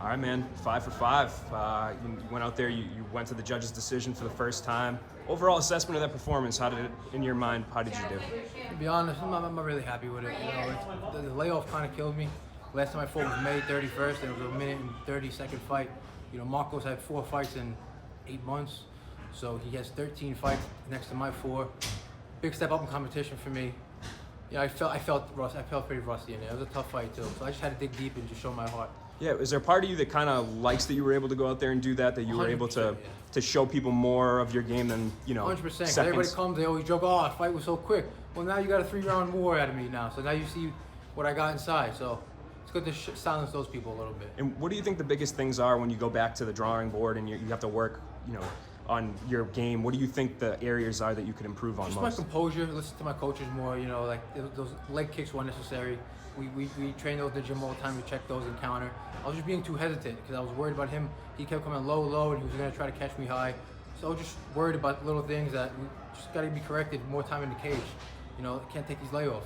All right, man. 5 for 5. You went out there. You went to the judge's decision for the first time. Overall assessment of that performance. How did it, in your mind, how did you do? To be honest, I'm not really happy with it. You know, the layoff kind of killed me. Last time I fought was May 31st. It was a minute and 30-second fight. You know, Marcos had 4 fights in 8 months, so he has 13 fights next to my 4. Big step up in competition for me. Yeah, I felt pretty rusty in there. It was a tough fight too, so I just had to dig deep and just show my heart. Yeah, is there a part of you that kind of likes that you were able to go out there and do that you were able to show people more of your game than, 100%. Everybody comes, they always joke, oh, the fight was so quick. Well, now you got a 3-round war out of me now, so now you see what I got inside. So it's good to silence those people a little bit. And what do you think the biggest things are when you go back to the drawing board and you have to work, on your game? What do you think the areas are that you could improve on just most? My composure, listen to my coaches more, like those leg kicks were unnecessary. We train those in the gym all the time, we check those and counter. I was just being too hesitant because I was worried about him. He kept coming low, and he was going to try to catch me high. So I was just worried about little things that we just got to be corrected more time in the cage. Can't take these layoffs.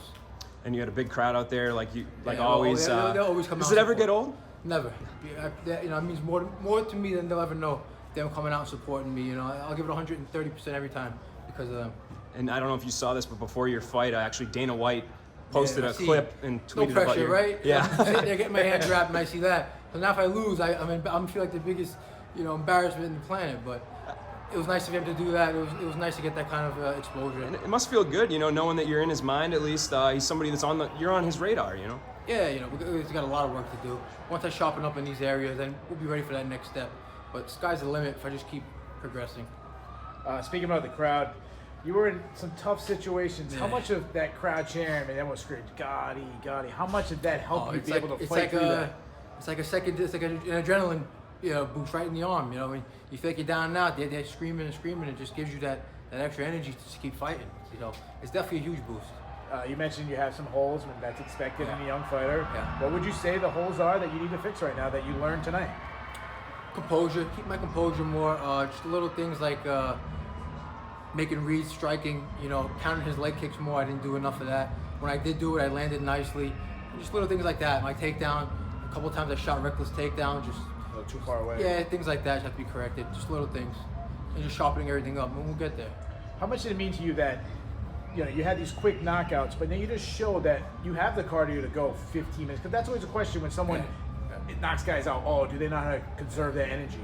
And you had a big crowd out there, always. They'll always come out. Does it ever get old? Never. It means more to me than they'll ever know. Them coming out and supporting me, I'll give it 130% every time because of them. And I don't know if you saw this, but before your fight, Dana White posted a clip and tweeted no pressure, about you. Right? Yeah. I'm sitting there getting my hands wrapped and I see that. So now if I lose, I feel like the biggest, embarrassment in the planet. But it was nice of him to do that. It was nice to get that kind of exposure. And it must feel good, knowing that you're in his mind at least. He's somebody that's you're on his radar, Yeah, we've got a lot of work to do. Once I sharpen up in these areas, then we'll be ready for that next step. But sky's the limit if I just keep progressing. Speaking about the crowd, you were in some tough situations. Yeah. How much of that crowd cheering, everyone screamed, Gotti, Gotti, how much did that help you be able to fight through that? It's like an adrenaline boost right in the arm. When you feel like you're down and out, they're screaming and screaming. It just gives you that extra energy to just keep fighting. It's definitely a huge boost. You mentioned you have some holes, and that's expected in a young fighter. Yeah. What would you say the holes are that you need to fix right now that you learned tonight? Composure, keep my composure more. Just little things like making reads, striking. Counting his leg kicks more. I didn't do enough of that. When I did do it, I landed nicely. Just little things like that. My takedown, a couple times I shot reckless takedown. Just a little too far away. Yeah, things like that have to be corrected. Just little things, and just sharpening everything up, and we'll get there. How much did it mean to you that you had these quick knockouts, but then you just showed that you have the cardio to go 15 minutes? Because that's always a question when someone. It knocks guys out. Oh, do they know how to conserve their energy?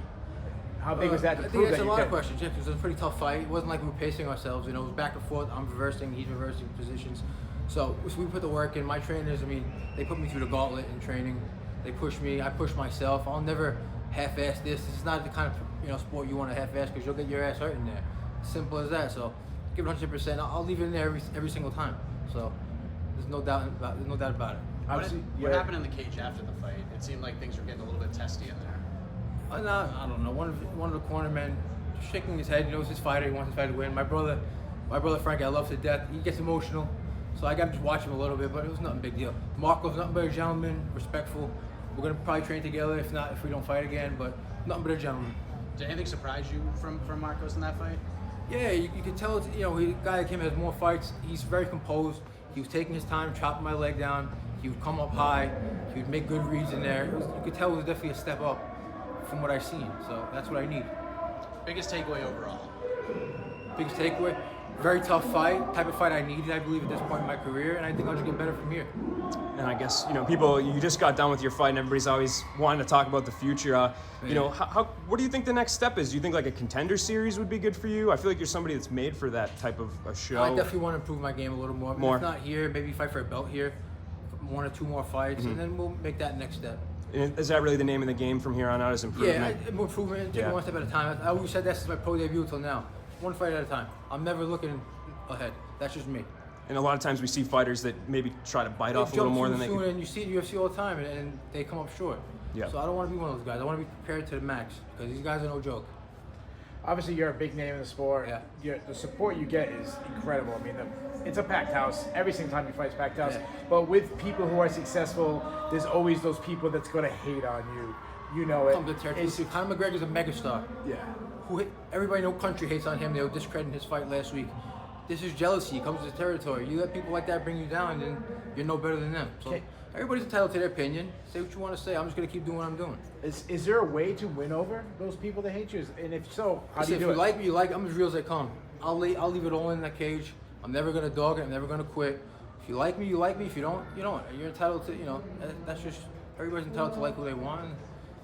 How big was that to prove that you I think that's a lot of could? questions. Yeah, because it was a pretty tough fight. It wasn't like we were pacing ourselves. It was back and forth. I'm reversing, he's reversing positions. So we put the work in. My trainers, they put me through the gauntlet in training. They push me. I push myself. I'll never half-ass this. This is not the kind of sport you want to half-ass because you'll get your ass hurt in there. Simple as that. So give it 100%. I'll leave it in there every single time. So there's no doubt about it. What happened in the cage after the fight? It seemed like things were getting a little bit testy in there. I don't know. One of the cornermen just shaking his head. It's his fighter. He wants his fighter to win. My brother Frank, I love to death. He gets emotional, so I got to just watch him a little bit. But it was nothing big deal. Marco's nothing but a gentleman, respectful. We're gonna probably train together. If we don't fight again, but nothing but a gentleman. Did anything surprise you from Marcos in that fight? Yeah, you could tell. He's a guy like him has more fights. He's very composed. He was taking his time, chopping my leg down. He would come up high. He would make good reads in there. You could tell it was definitely a step up from what I've seen. So that's what I need. Biggest takeaway overall? Biggest takeaway? Very tough fight. Type of fight I needed, I believe, at this point in my career. And I think I'll just get better from here. And I guess, people, you just got done with your fight and everybody's always wanting to talk about the future. What do you think the next step is? Do you think like a contender series would be good for you? I feel like you're somebody that's made for that type of a show. I definitely want to improve my game a little more. If not here, maybe fight for a belt here. 1 or 2 more fights, and then we'll make that next step. And is that really the name of the game from here on out, is improvement? Yeah, improvement, take one step at a time. I always said that since my pro debut until now. 1 fight at a time. I'm never looking ahead. That's just me. And a lot of times we see fighters that maybe try to bite off a little more than they can. And you see it in UFC all the time, and they come up short. Yeah. So I don't want to be one of those guys. I want to be prepared to the max, because these guys are no joke. Obviously, you're a big name in the sport. Yeah. The support you get is incredible. It's a packed house. Every single time you fight, it's packed house. Yeah. But with people who are successful, there's always those people that's going to hate on you. You know it. Conor McGregor's a megastar. Yeah. Everybody in no country hates on him. They were discrediting his fight last week. This is jealousy. It comes to the territory. You let people like that bring you down, then you're no better than them. So everybody's entitled to their opinion. Say what you want to say. I'm just gonna keep doing what I'm doing. Is there a way to win over those people that hate you? And if so, how do you If do you it? like me, you like. I'm as real as they come. I'll leave it all in that cage. I'm never gonna dog it. I'm never gonna quit. If you like me, you like me. If you don't, you don't. You're entitled to, that's just, everybody's entitled to like who they want.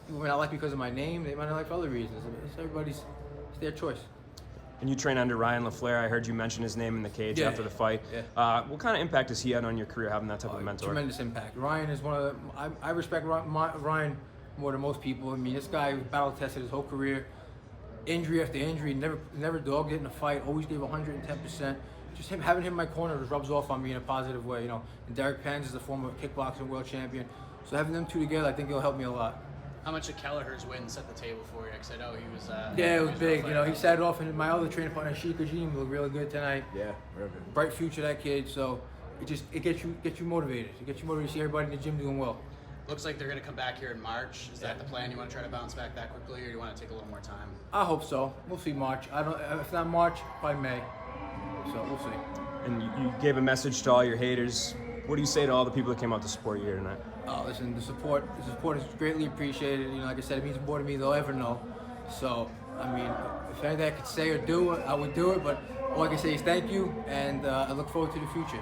People may not like because of my name. They might not like for other reasons. It's their choice. And you train under Ryan LaFleur. I heard you mention his name in the cage Yeah. after the fight. Yeah. What kind of impact has he had on your career, having that type of mentor? Tremendous impact. Ryan is one of the, I respect Ryan more than most people. I mean, this guy was battle tested his whole career, injury after injury, never dogged it in a fight, always gave 110%. Just having him in my corner just rubs off on me in a positive way, And Derek Penz is the former kickboxing world champion. So having them two together, I think it'll help me a lot. How much of Kelleher's win set the table for you? Because I know he was. Yeah, it was he big. real He started off, and my other training partner, Sheikha Jim, looked really good tonight. Yeah, real good. Bright future, that kid. So it gets you motivated. It gets you motivated to see everybody in the gym doing well. Looks like they're going to come back here in March. Is that the plan? You want to try to bounce back that quickly, or you want to take a little more time? I hope so. We'll see March. If not March, probably May. So we'll see. And you gave a message to all your haters. What do you say to all the people that came out to support you here tonight? Oh, listen, the support is greatly appreciated. Like I said, it means more to me than they'll ever know. So, I mean, if anything I could say or do, I would do it. But all I can say is thank you, and I look forward to the future.